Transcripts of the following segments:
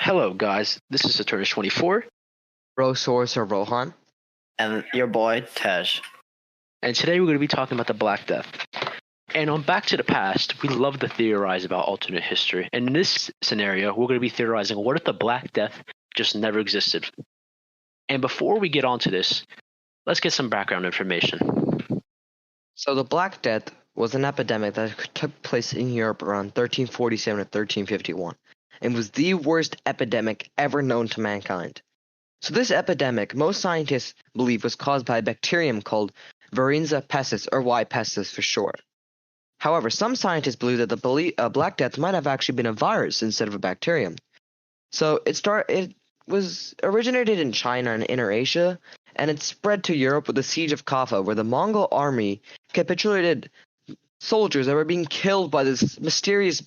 Hello, guys. This is Saturnus24, Rosaurus or Rohan. And your boy, Tej. and today we're going to be talking about the Black Death. And on Back to the Past, we love to theorize about alternate history. And in this scenario, we're going to be theorizing what if the Black Death just never existed? And before we get on to this, let's get some background information. So the Black Death was an epidemic that took place in Europe around 1347 to 1351 and was the worst epidemic ever known to mankind. So this epidemic, most scientists believe, was caused by a bacterium called Varenza pestis, or Y. pestis for short. However, some scientists believe that the Black Death might have actually been a virus instead of a bacterium. So it was originated in China and Eurasia, and it spread to Europe with the siege of Kaffa, where the Mongol army capitulated soldiers that were being killed by this mysterious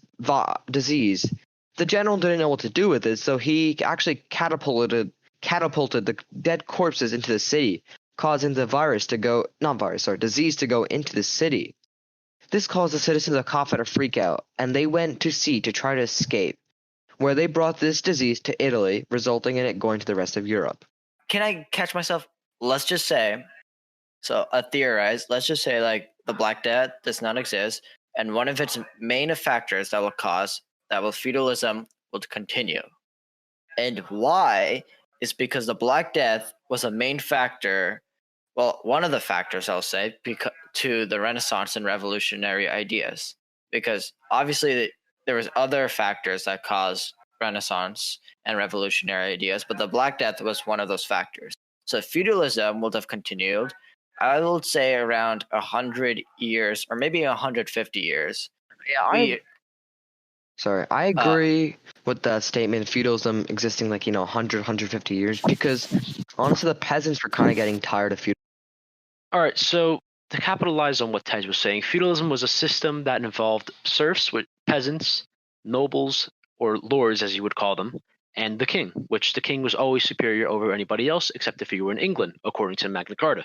disease. The general didn't know what to do with it, so he actually catapulted the dead corpses into the city, causing the disease to go into the city. This caused the citizens of Kaffa to freak out, and they went to sea to try to escape, where they brought this disease to Italy, resulting in it going to the rest of Europe. Can I catch myself? Let's just say, let's just say like the Black Death does not exist, and one of its main factors that feudalism will continue. And why is because the Black Death was a main factor, well, one of the factors I'll say, to the Renaissance and revolutionary ideas. Because obviously there was other factors that caused Renaissance and revolutionary ideas, but the Black Death was one of those factors. So feudalism would have continued, I would say, around 100 years or maybe 150 years. Yeah, I agree with that statement, feudalism existing 100, 150 years, because honestly the peasants were kind of getting tired of feudalism. Alright, so to capitalize on what Tej was saying, feudalism was a system that involved serfs, with peasants, nobles, or lords as you would call them, and the king, which the king was always superior over anybody else except if you were in England, according to Magna Carta.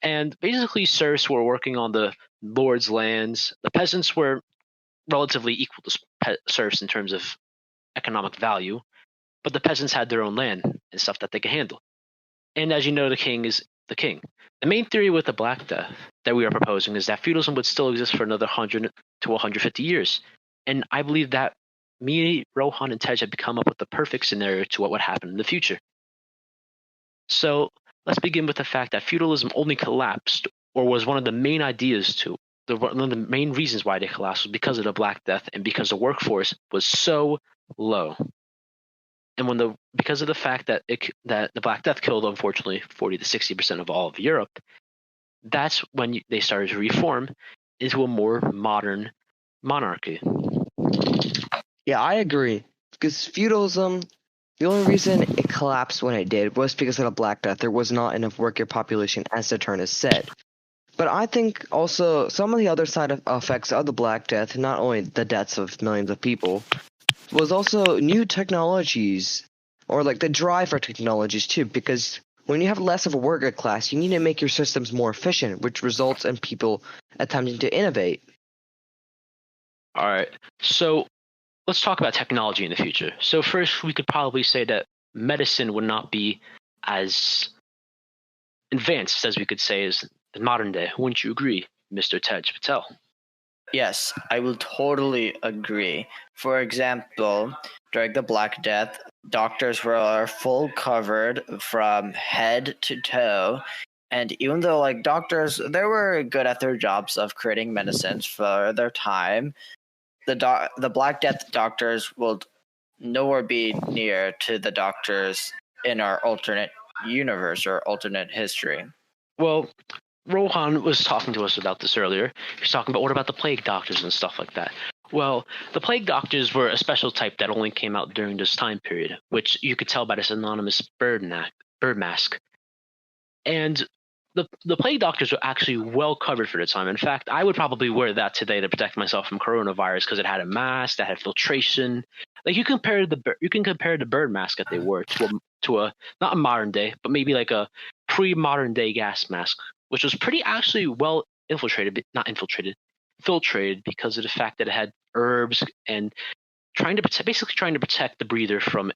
And basically serfs were working on the lord's lands. The peasants were relatively equal to serfs in terms of economic value, but the peasants had their own land and stuff that they could handle. And as you know, the king is the king. The main theory with the Black Death that we are proposing is that feudalism would still exist for another 100 to 150 years. And I believe that me, Rohan, and Tej have come up with the perfect scenario to what would happen in the future. So let's begin with the fact that feudalism only collapsed, or was one of the main one of the main reasons why they collapsed was because of the Black Death and because the workforce was so low. And because of the fact that the Black Death killed, unfortunately, 40 to 60% of all of Europe, that's when they started to reform into a more modern monarchy. Yeah, I agree. Because feudalism, the only reason it collapsed when it did was because of the Black Death. There was not enough worker population, as Saturnus said. But I think also some of the other side effects of the Black Death, not only the deaths of millions of people, was also new technologies, or the drive for technologies too, because when you have less of a worker class, you need to make your systems more efficient, which results in people attempting to innovate. All right, so let's talk about technology in the future. So first, we could probably say that medicine would not be as advanced as we could say as the modern day. Wouldn't you agree, Mr. Tej Patel? Yes, I will totally agree. For example, during the Black Death, doctors were full covered from head to toe. And even though doctors, they were good at their jobs of creating medicines for their time, the Black Death doctors will nowhere be near to the doctors in our alternate universe or alternate history. Well, Rohan was talking to us about this earlier. He was talking about what about the plague doctors and stuff like that. Well, the plague doctors were a special type that only came out during this time period, which you could tell by this anonymous bird mask. And the plague doctors were actually well covered for the time. In fact, I would probably wear that today to protect myself from coronavirus because it had a mask that had filtration. You can compare the bird mask that they wore to a not a modern day, but maybe a pre-modern day gas mask, which was pretty actually well filtrated because of the fact that it had herbs and basically trying to protect the breather from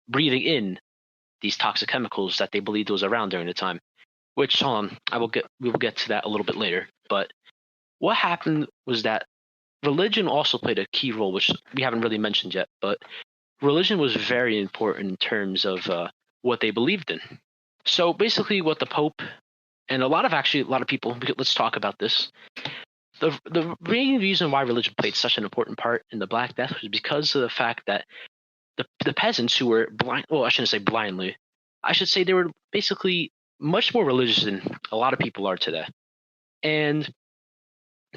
breathing in these toxic chemicals that they believed was around during the time. Which we will get to that a little bit later. But what happened was that religion also played a key role, which we haven't really mentioned yet. But religion was very important in terms of what they believed in. So basically, what the Pope and a lot of people. Let's talk about this. The main reason why religion played such an important part in the Black Death was because of the fact that the peasants who were blind. Well, I shouldn't say blindly. I should say they were basically much more religious than a lot of people are today. And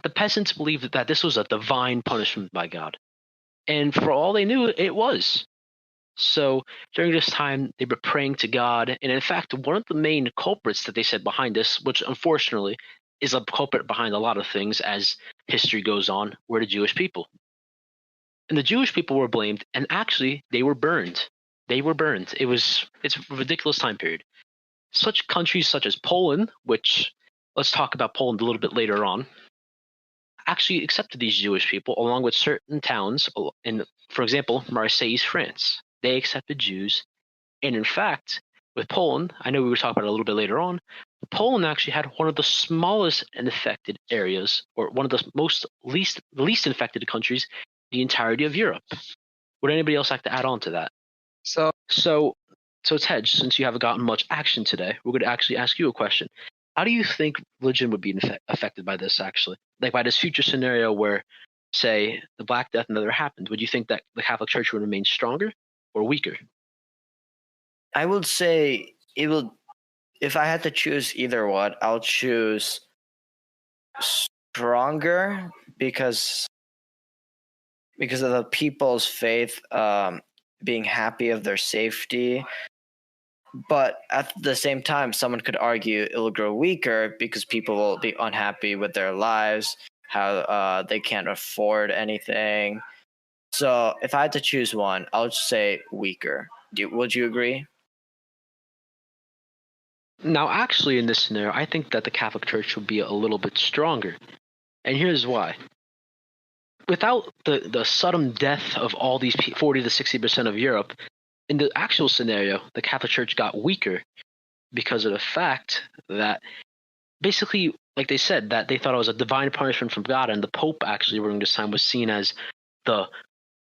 the peasants believed that this was a divine punishment by God. And for all they knew, it was. So during this time, they were praying to God. And in fact, one of the main culprits that they said behind this, which unfortunately is a culprit behind a lot of things as history goes on, were the Jewish people. And the Jewish people were blamed, and actually they were burned. They were burned. It's a ridiculous time period. Such countries such as Poland, which let's talk about Poland a little bit later on, actually accepted these Jewish people along with certain towns. In, for example, Marseille, France, they accepted Jews. And in fact, with Poland, I know we were talking about it a little bit later on, Poland actually had one of the smallest infected areas, or one of the least infected countries in the entirety of Europe. Would anybody else like to add on to that? So Tej, since you haven't gotten much action today, we're going to actually ask you a question. How do you think religion would be affected by this, actually? Like by this future scenario where, say, the Black Death never happened, would you think that the Catholic Church would remain stronger or weaker? I would say it will. If I had to choose either one, I'll choose stronger because of the people's faith being happy of their safety. But at the same time, someone could argue it will grow weaker because people will be unhappy with their lives, how they can't afford anything. So if I had to choose one, I would say weaker. Would you agree? Now, actually, in this scenario, I think that the Catholic Church would be a little bit stronger. And here's why. Without the sudden death of all these 40 to 60% of Europe, in the actual scenario, the Catholic Church got weaker because of the fact that basically, like they said, that they thought it was a divine punishment from God, and the Pope actually during this time was seen as the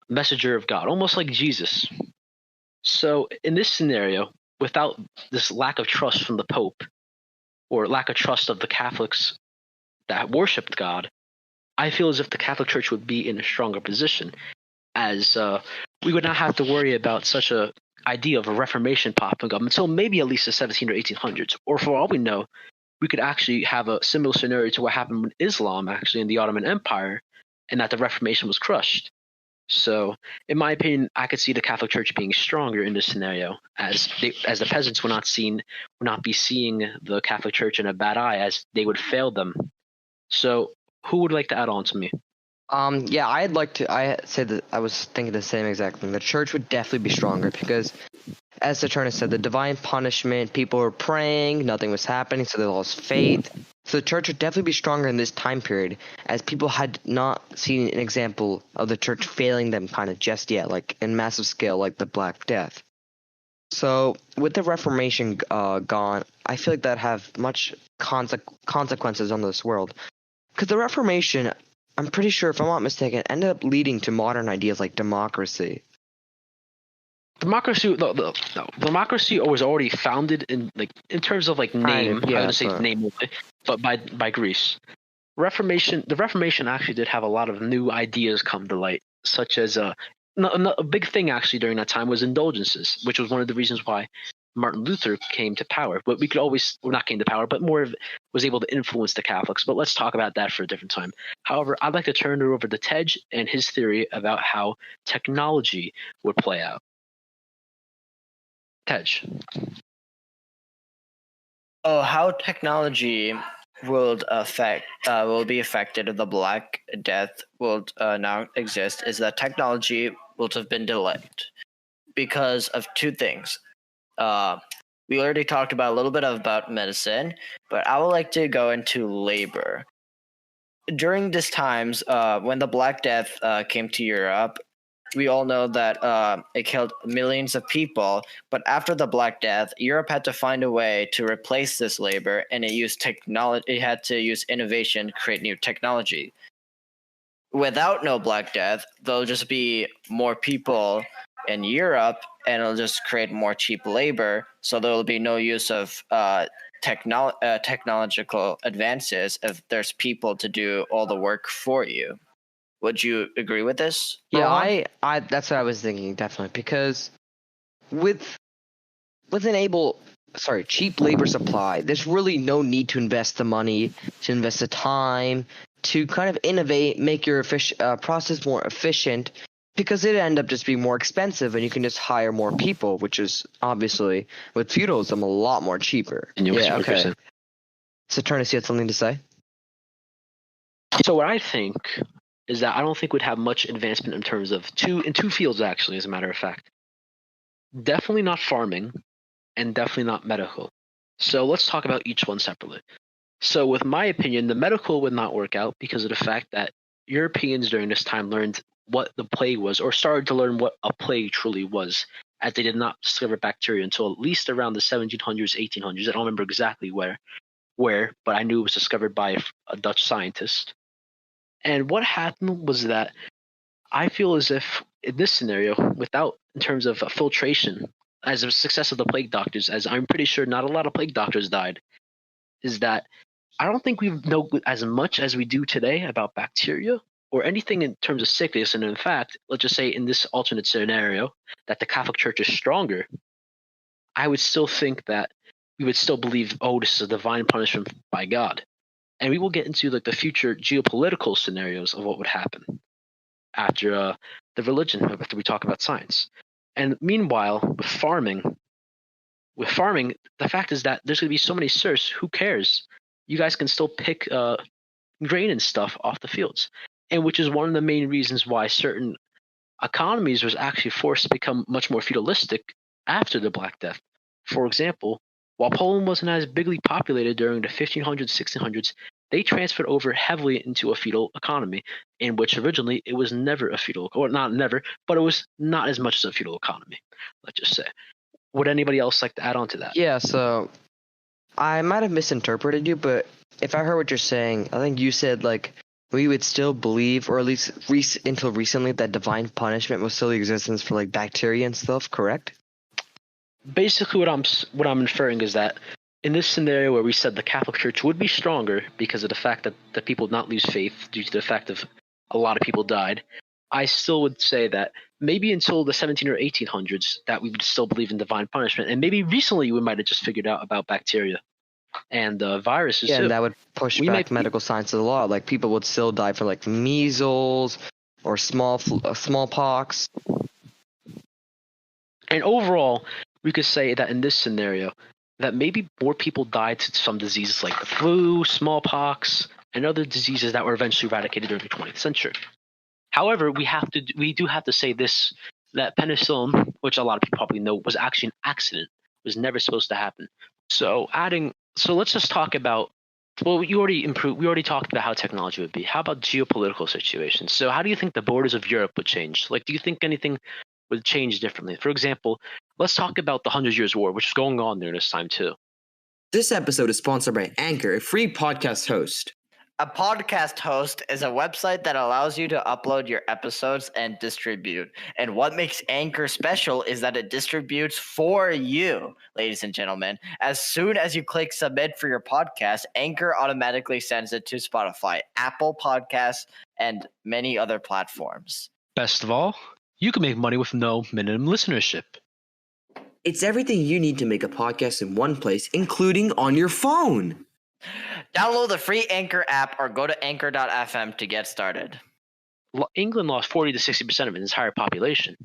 messenger of God, almost like Jesus. So in this scenario, without this lack of trust from the Pope or lack of trust of the Catholics that worshipped God, I feel as if the Catholic Church would be in a stronger position, as we would not have to worry about such a idea of a Reformation popping up until maybe at least the 17 or 1800s. Or for all we know, we could actually have a similar scenario to what happened with Islam actually in the Ottoman Empire, and that the Reformation was crushed. So, in my opinion, I could see the Catholic Church being stronger in this scenario, as the peasants would not be seeing the Catholic Church in a bad eye, as they would fail them. So, who would like to add on to me? Yeah, I said that I was thinking the same exact thing. The church would definitely be stronger because, as the Eternus said, the divine punishment, people were praying, nothing was happening, so they lost faith. So the church would definitely be stronger in this time period, as people had not seen an example of the church failing them kind of just yet, like in massive scale, like the Black Death. So with the Reformation gone, I feel like that have much consequences on this world. Because the Reformation, I'm pretty sure, if I'm not mistaken, ended up leading to modern ideas like democracy. Democracy was already founded in terms of name. I wouldn't say name, but by Greece. The Reformation actually did have a lot of new ideas come to light, such as a big thing actually during that time was indulgences, which was one of the reasons why Martin Luther came to power. But not came to power, but was able to influence the Catholics. But let's talk about that for a different time. However, I'd like to turn it over to Tej and his theory about how technology would play out. Tej. Oh, how technology will be affected if the Black Death will now exist is that technology will have been delayed because of two things. We already talked about a little bit about medicine, but I would like to go into labor. During these times, when the Black Death came to Europe, we all know that it killed millions of people. But after the Black Death, Europe had to find a way to replace this labor, and it used technology. It had to use innovation to create new technology. Without no Black Death, there'll just be more people in Europe, and it'll just create more cheap labor. So there will be no use of technological advances if there's people to do all the work for you. Would you agree with this, Yeah, Rohan? I that's what I was thinking, definitely, because with cheap labor supply, there's really no need to invest the money, to invest the time, to kind of innovate, make your process more efficient, because it'd end up just being more expensive, and you can just hire more people, which is obviously with feudalism a lot more cheaper. And you Yeah, okay. So Turnus, you had something to say? So what I think is that I don't think we'd have much advancement in terms of two fields, actually, as a matter of fact. Definitely not farming, and definitely not medical. So let's talk about each one separately. So with my opinion, the medical would not work out because of the fact that Europeans during this time learned what the plague was, or started to learn what a plague truly was, as they did not discover bacteria until at least around the 1700s, 1800s. I don't remember exactly where, but I knew it was discovered by a Dutch scientist. And what happened was that I feel as if in this scenario, without in terms of filtration, as a success of the plague doctors, as I'm pretty sure not a lot of plague doctors died, is that I don't think we know as much as we do today about bacteria or anything in terms of sickness. And in fact, let's just say in this alternate scenario that the Catholic Church is stronger, I would still think that we would still believe, oh, this is a divine punishment by God. And we will get into like the future geopolitical scenarios of what would happen after the religion, after we talk about science. And meanwhile, with farming, the fact is that there's going to be so many serfs. Who cares? You guys can still pick grain and stuff off the fields, and which is one of the main reasons why certain economies was actually forced to become much more feudalistic after the Black Death. For example, while Poland wasn't as bigly populated during the 1500s, 1600s, they transferred over heavily into a feudal economy, in which originally it was never a feudal, or not never, but it was not as much as a feudal economy, let's just say. Would anybody else like to add on to that? Yeah, so I might have misinterpreted you, but if I heard what you're saying, I think you said like we would still believe, or at least until recently, that divine punishment was still the existence for like bacteria and stuff. Correct? Basically, what I'm inferring is that in this scenario where we said the Catholic Church would be stronger because of the fact that the people would not lose faith due to the fact of a lot of people died, I still would say that maybe until the 17 or 1800s that we would still believe in divine punishment, and maybe recently we might have just figured out about bacteria and viruses Yeah, too. and that would push back medical science a lot. Like people would still die from like measles or smallpox. And overall, we could say that in this scenario, that maybe more people died to some diseases like the flu, smallpox, and other diseases that were eventually eradicated during the 20th century. However, we do have to say this, that penicillin, which a lot of people probably know, was actually an accident, was never supposed to happen. So let's just talk about, well, we already talked about how technology would be. How about geopolitical situations? So how do you think the borders of Europe would change? Like, do you think anything would change differently? For example, let's talk about the 100 Years' War, which is going on during this time too. This episode is sponsored by Anchor, a free podcast host. A podcast host is a website that allows you to upload your episodes and distribute. And what makes Anchor special is that it distributes for you, ladies and gentlemen. As soon as you click submit for your podcast, Anchor automatically sends it to Spotify, Apple Podcasts, and many other platforms. Best of all, you can make money with no minimum listenership. It's everything you need to make a podcast in one place, including on your phone. Download the free Anchor app or go to anchor.fm to get started. England lost 40 to 60% of its entire population,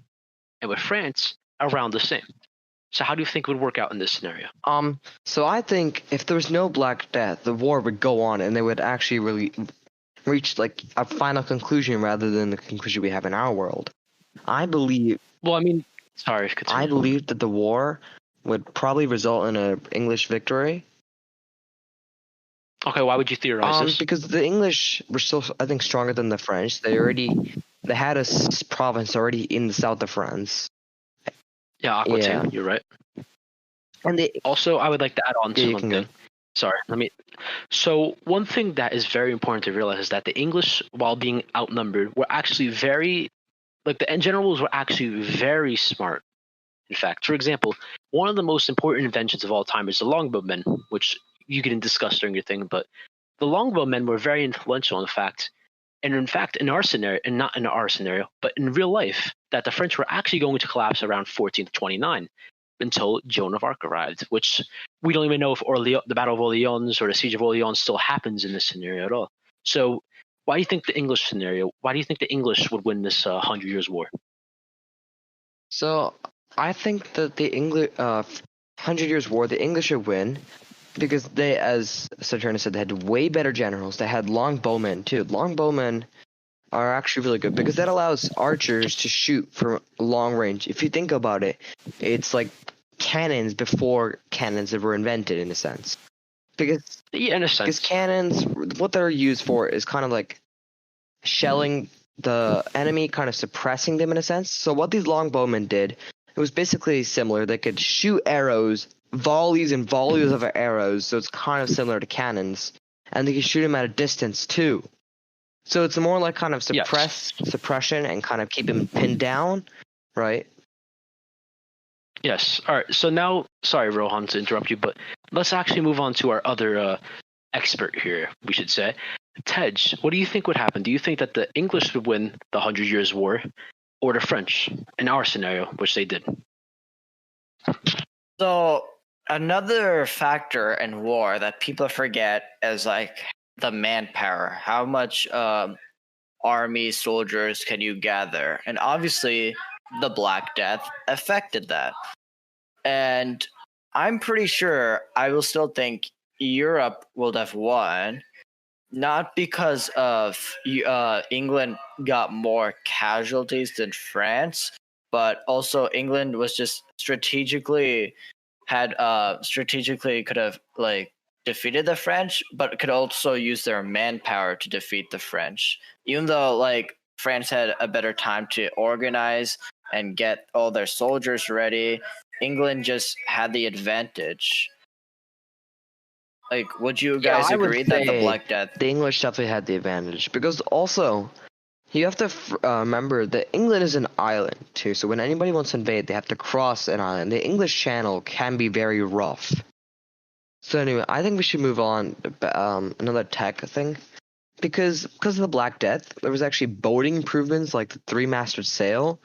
and with France, around the same. So how do you think it would work out in this scenario? So I think if there was no Black Death, the war would go on, and they would actually really reach like a final conclusion rather than the conclusion we have in our world. I believe. Well, I mean, sorry. Continue. I believe that the war would probably result in an English victory. Okay, why would you theorize this? Because the English were still, I think, stronger than the French. They already they had a province already in the south of France. Yeah, Aquitaine, you're right. And they Also, I would like to add on to you one can thing. go. Sorry, So one thing that is very important to realize is that the English, while being outnumbered, were actually the generals were actually very smart. In fact, for example, one of the most important inventions of all time is the longbowmen, which you can discuss during your thing. But the longbowmen were very influential in fact, in our scenario, and not in our scenario, but in real life, that the French were actually going to collapse around 1429 until Joan of Arc arrived, which we don't even know if the Battle of Orleans or the Siege of Orleans still happens in this scenario at all. So, why do you think the English would win this 100 Years' War? So I think that the English 100 Years' War, the English would win because they, as Saturninus said, they had way better generals. They had longbowmen too. Longbowmen are actually really good because that allows archers to shoot from long range. If you think about it, it's like cannons before cannons were invented in a sense. Because Yeah, in a sense. Because cannons, what they're used for is kind of like shelling the enemy, kind of suppressing them in a sense. So what these longbowmen did, it was basically similar. They could shoot arrows, volleys and volleys of arrows, so it's kind of similar to cannons. And they could shoot them at a distance too. So it's more like kind of suppression and kind of keep him pinned down, right? Yes. All right. So now, sorry, Rohan, to interrupt you, but let's actually move on to our other expert here, we should say. Tej, what do you think would happen? Do you think that the English would win the 100 Years' War or the French in our scenario, which they did? So another factor in war that people forget is like the manpower. How much army soldiers can you gather? And obviously the Black Death affected that. And I'm pretty sure I will still think Europe would have won, not because of England got more casualties than France, but also England was just strategically could have like defeated the French, but could also use their manpower to defeat the French. Even though like France had a better time to organize and get all their soldiers ready, England just had the advantage. Like, would you guys agree that the Black Death? The English definitely had the advantage because also you have to remember that England is an island too. So when anybody wants to invade, they have to cross an island. The English Channel can be very rough. So anyway, I think we should move on to another tech thing. Because of the Black Death, there was actually boating improvements like the three-masted sail.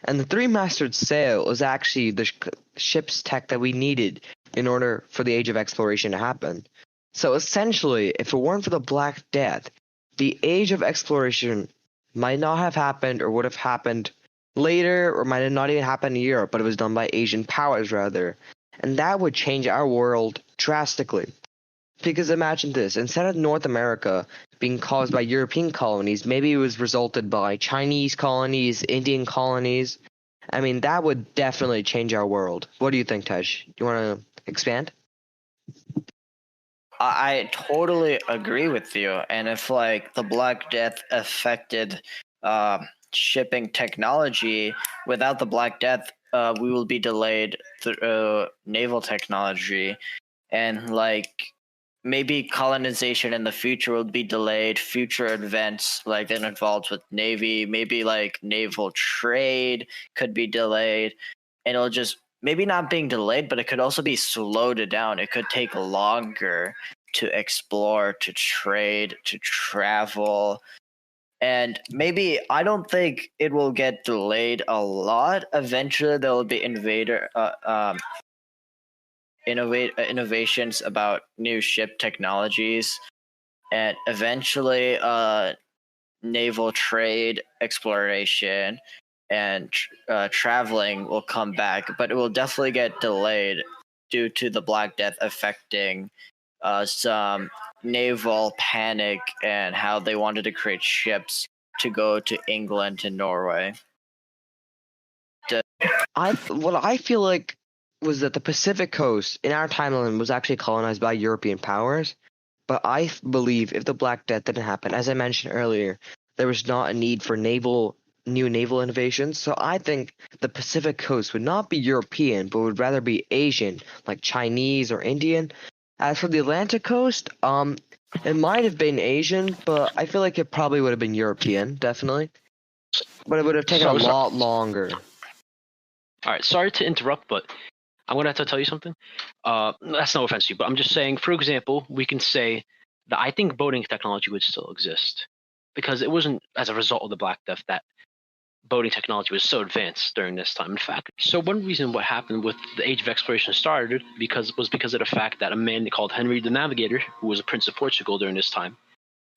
And the three-masted sail was actually the ship's tech that we needed in order for the Age of Exploration to happen. So essentially, if it weren't for the Black Death, the Age of Exploration might not have happened or would have happened later or might have not even happened in Europe, but it was done by Asian powers rather. And that would change our world drastically. Because imagine this, instead of North America being caused by European colonies, maybe it was resulted by Chinese colonies, Indian colonies. I mean, that would definitely change our world. What do you think, Tej? Do you want to expand? I totally agree with you. And if like the Black Death affected shipping technology, without the Black Death, we will be delayed through naval technology, and like maybe colonization in the future will be delayed. Future events like that involved with Navy, maybe like naval trade could be delayed, and it'll just maybe not being delayed, but it could also be slowed down. It could take longer to explore, to trade, to travel. And maybe I don't think it will get delayed a lot. Eventually, there will be innovations about new ship technologies, and eventually, naval trade, exploration, and traveling will come back. But it will definitely get delayed due to the Black Death affecting some naval panic and how they wanted to create ships to go to England and Norway. What I feel like was that the Pacific coast in our timeline was actually colonized by European powers. But I believe if the Black Death didn't happen, as I mentioned earlier, there was not a need for naval new naval innovations. So I think the Pacific coast would not be European, but would rather be Asian, like Chinese or Indian. As for the Atlantic coast, it might have been Asian, but I feel like it probably would have been European, definitely. But it would have taken a lot longer. All right, sorry to interrupt, but I'm going to have to tell you something. That's no offense to you, but I'm just saying, for example, we can say that I think boating technology would still exist because it wasn't as a result of the Black Death that boating technology was so advanced during this time. In fact, so one reason what happened with the Age of Exploration started because of the fact that a man called Henry the Navigator, who was a prince of Portugal during this time,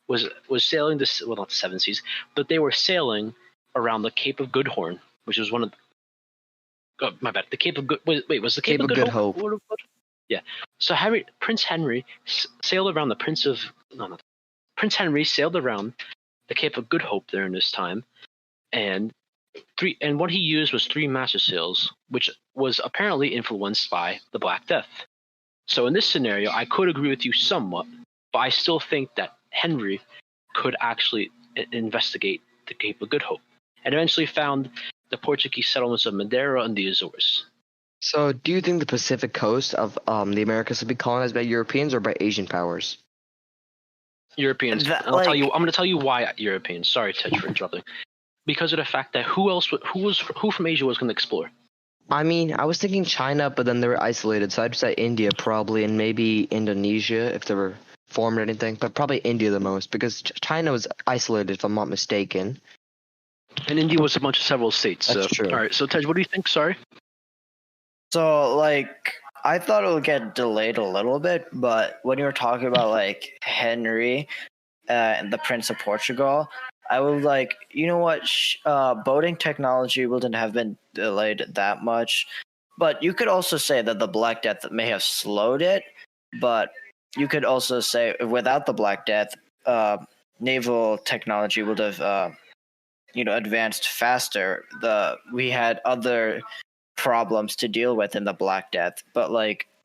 was sailing this, well, not the seven seas, but they were sailing around the Cape of Good Horn, which was one of my bad. The Cape of Good. Wait, was the Cape of Good Hope? Yeah. So Prince Henry sailed around Prince Henry sailed around the Cape of Good Hope during this time, and what he used was 3 master sails, which was apparently influenced by the Black Death. So in this scenario, I could agree with you somewhat, but I still think that Henry could actually investigate the Cape of Good Hope, and eventually found the Portuguese settlements of Madeira and the Azores. So, do you think the Pacific coast of the Americas would be colonized by Europeans or by Asian powers? Europeans. I'm going to tell you why Europeans. Sorry, Ted, for interrupting. Because of the fact that who from Asia was going to explore? I mean, I was thinking China, but then they were isolated, so I'd say India probably, and maybe Indonesia if they were formed or anything, but probably India the most because China was isolated, if I'm not mistaken. And India was a bunch of several states. That's true. All right, so Tej, what do you think? Sorry. So, I thought it would get delayed a little bit, but when you were talking about, Henry and the Prince of Portugal, I would you know what, boating technology wouldn't have been delayed that much, but you could also say that the Black Death may have slowed it, but you could also say without the Black Death, naval technology would have advanced faster. We had other problems to deal with in the Black Death, but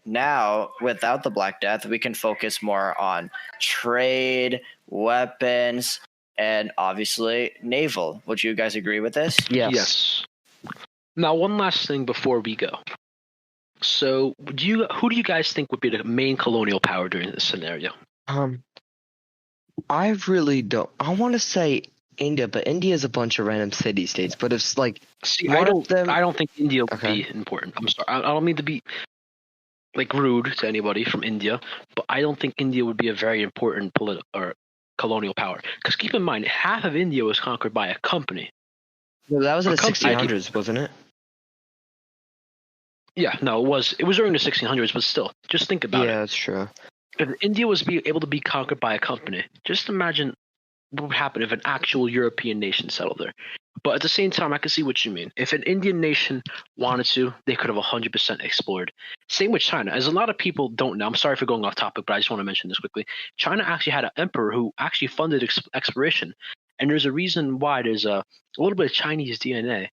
now without the Black Death, we can focus more on trade, weapons, and obviously naval. Would you guys agree with this? Yes. Now, one last thing before we go. So, who do you guys think would be the main colonial power during this scenario? I really don't. I want to say India, but India is a bunch of random city-states. But it's I don't think India would be important. I'm sorry. I don't mean to be rude to anybody from India, but I don't think India would be a very important or colonial power. Because keep in mind, half of India was conquered by a company. Well, that was in the 1600s, wasn't it? Yeah, no, it was. It was during the 1600s, but still, just think about it. Yeah, that's true. If India was able to be conquered by a company, just imagine what would happen if an actual European nation settled there. But at the same time, I can see what you mean. If an Indian nation wanted to, they could have 100% explored. Same with China. As a lot of people don't know, I'm sorry for going off topic, but I just want to mention this quickly. China actually had an emperor who actually funded exploration. And there's a reason why there's a little bit of Chinese DNA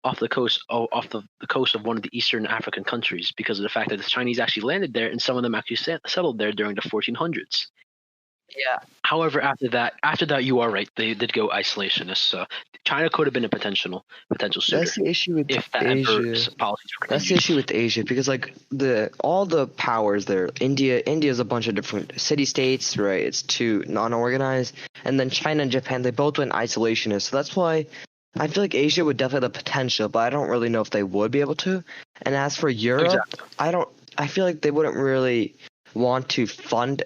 off the coast of one of the Eastern African countries because of the fact that the Chinese actually landed there and some of them actually settled there during the 1400s. Yeah. However, after that, you are right. They did go isolationist. So China could have been a potential suitor. That's the issue with if that Asia. That's the issue with Asia because all the powers there. India is a bunch of different city-states, right? It's too non-organized, and then China and Japan, they both went isolationist. So that's why I feel like Asia would definitely have the potential, but I don't really know if they would be able to. And as for Europe, exactly. I feel like they wouldn't really want to fund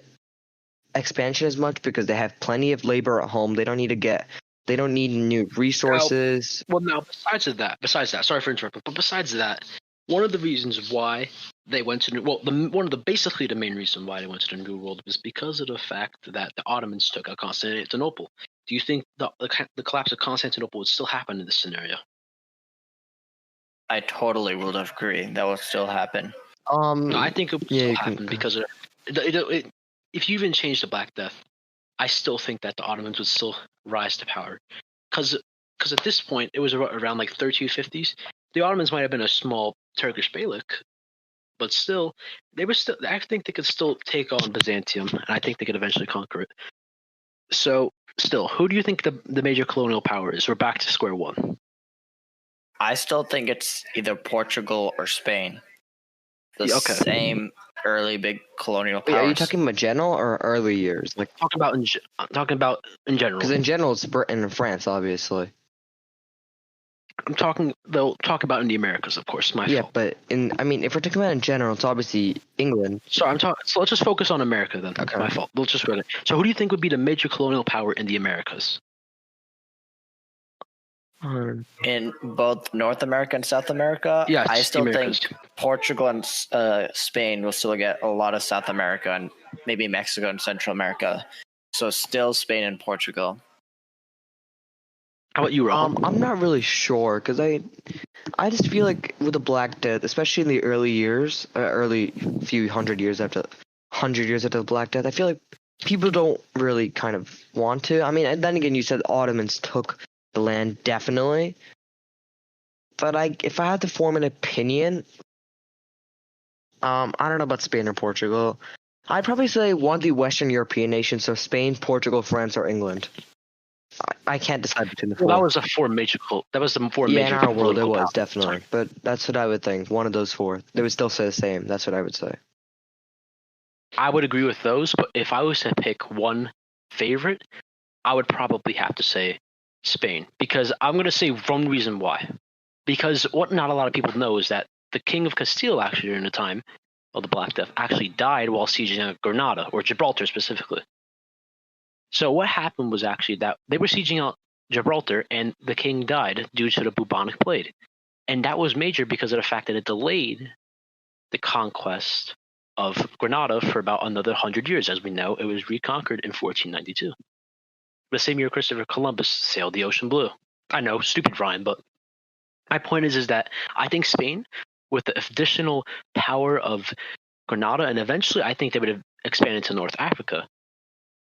expansion as much because they have plenty of labor at home. They don't need new resources. Now besides that, sorry for interrupting, but besides that, one of the reasons why they went to basically the main reason why they went to the New World was because of the fact that the Ottomans took out Constantinople. Do you think the collapse of Constantinople would still happen in this scenario? I totally would agree. That would still happen. No, I think it would still happen because if you even change the Black Death, I still think that the Ottomans would still rise to power. Because at this point, it was around 1350s. The Ottomans might have been a small Turkish beylik, but still, I think they could still take on Byzantium, and I think they could eventually conquer it. So, still, who do you think the major colonial power is? We're back to square one. I still think it's either Portugal or Spain. The Okay. same early big colonial powers. Wait, are you talking about general or early years? Like, I'm talking about in general. because in general it's Britain and France, obviously. They'll talk about in the Americas, of course. My Yeah, fault. but if we're talking about in general, it's obviously England. So So let's just focus on America then. Okay. My fault. Let's just really. So who do you think would be the major colonial power in the Americas? In both North America and South America, Yes, I still the think Americas. Portugal and Spain will still get a lot of South America and maybe Mexico and Central America. So still Spain and Portugal. How about you, Rob? I'm not really sure because I just feel like with the Black Death, especially in the early years, early few hundred years after the Black Death, I feel like people don't really kind of want to. I mean, and then again, you said Ottomans took the land, definitely. But if I had to form an opinion, I don't know about Spain or Portugal. I'd probably say one of the Western European nations, so Spain, Portugal, France, or England. I can't decide between the four. Well, that was the four major. That was the four Yeah, major. in our world it political was powers. definitely, but that's what I would think. One of those four. They would still say the same. That's what I would say. I would agree with those, but if I was to pick one favorite, I would probably have to say Spain, because I'm going to say one reason why. Because what not a lot of people know is that the King of Castile, actually during the time of the Black Death, actually died while sieging Granada, or Gibraltar specifically. So what happened was actually that they were sieging out Gibraltar, and the king died due to the Bubonic Plague. And that was major because of the fact that it delayed the conquest of Granada for about another 100 years. As we know, it was reconquered in 1492. The same year Christopher Columbus sailed the ocean blue. I know, stupid rhyme, but my point is that I think Spain, with the additional power of Granada, and eventually I think they would have expanded to North Africa,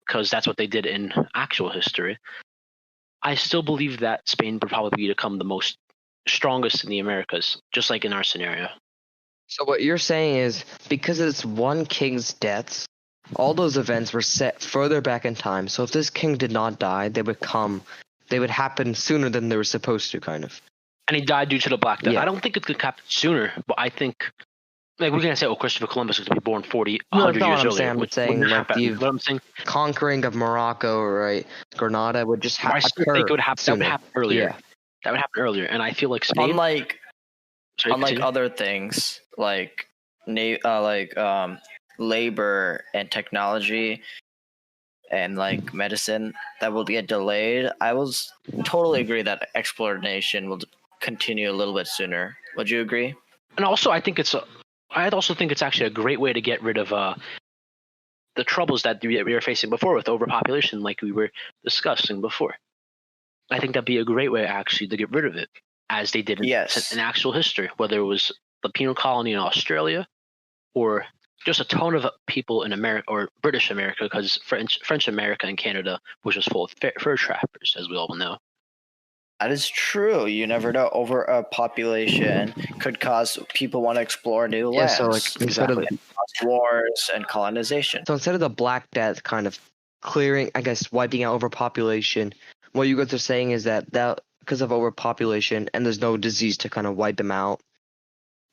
because that's what they did in actual history. I still believe that Spain would probably become the most strongest in the Americas, just like in our scenario. So what you're saying is because it's one king's deaths, all those events were set further back in time. So if this king did not die, they would happen sooner than they were supposed to, kind of. And he died due to the Black Death. Yeah. I don't think it could happen sooner, but I think, like, we're gonna say, oh, Christopher Columbus was to be born 100 No, years that's not what I'm earlier. saying. I'm which saying, wouldn't like, happen. the What I'm saying, conquering of Morocco, right? Granada would just I still occur think it would happen. That sooner. would happen earlier. Yeah. That would happen earlier, and I feel like Spain, Unlike continue. other things like labor and technology and like medicine that will get delayed, I will totally agree that exploration will continue a little bit sooner. Would you agree? And also, I also think it's actually a great way to get rid of the troubles that we were facing before with overpopulation, like we were discussing before. I think that'd be a great way actually to get rid of it, as they did in actual history, whether it was the penal colony in Australia or just a ton of people in America or British America, because French America and Canada was just full of fur trappers, as we all know. That is true. You never know. Over a population could cause people want to explore new lands. Yeah, so like instead of wars and colonization. So instead of the Black Death kind of clearing, I guess, wiping out overpopulation, what you guys are saying is that because of overpopulation and there's no disease to kind of wipe them out,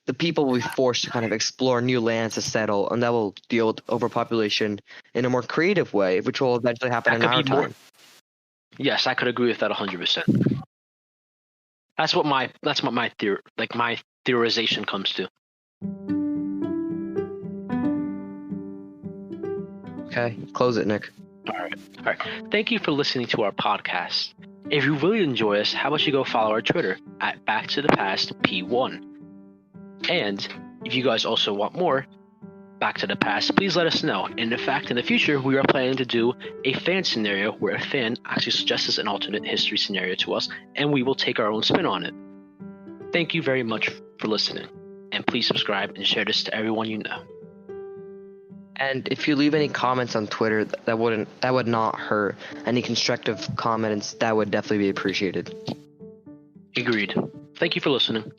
the people will be forced to kind of explore new lands to settle, and that will deal with overpopulation in a more creative way, which will eventually happen in our time. Yes, I could agree with that 100%. That's what my theorization comes to. Okay, close it, Nick. All right. Thank you for listening to our podcast. If you really enjoy us, how about you go follow our Twitter at Back to the Past P1. And if you guys also want more Back to the Past, please let us know. And in fact, in the future, we are planning to do a fan scenario where a fan actually suggests an alternate history scenario to us, and we will take our own spin on it. Thank you very much for listening, and please subscribe and share this to everyone you know. And if you leave any comments on Twitter, that would not hurt. Any constructive comments, that would definitely be appreciated. Agreed. Thank you for listening.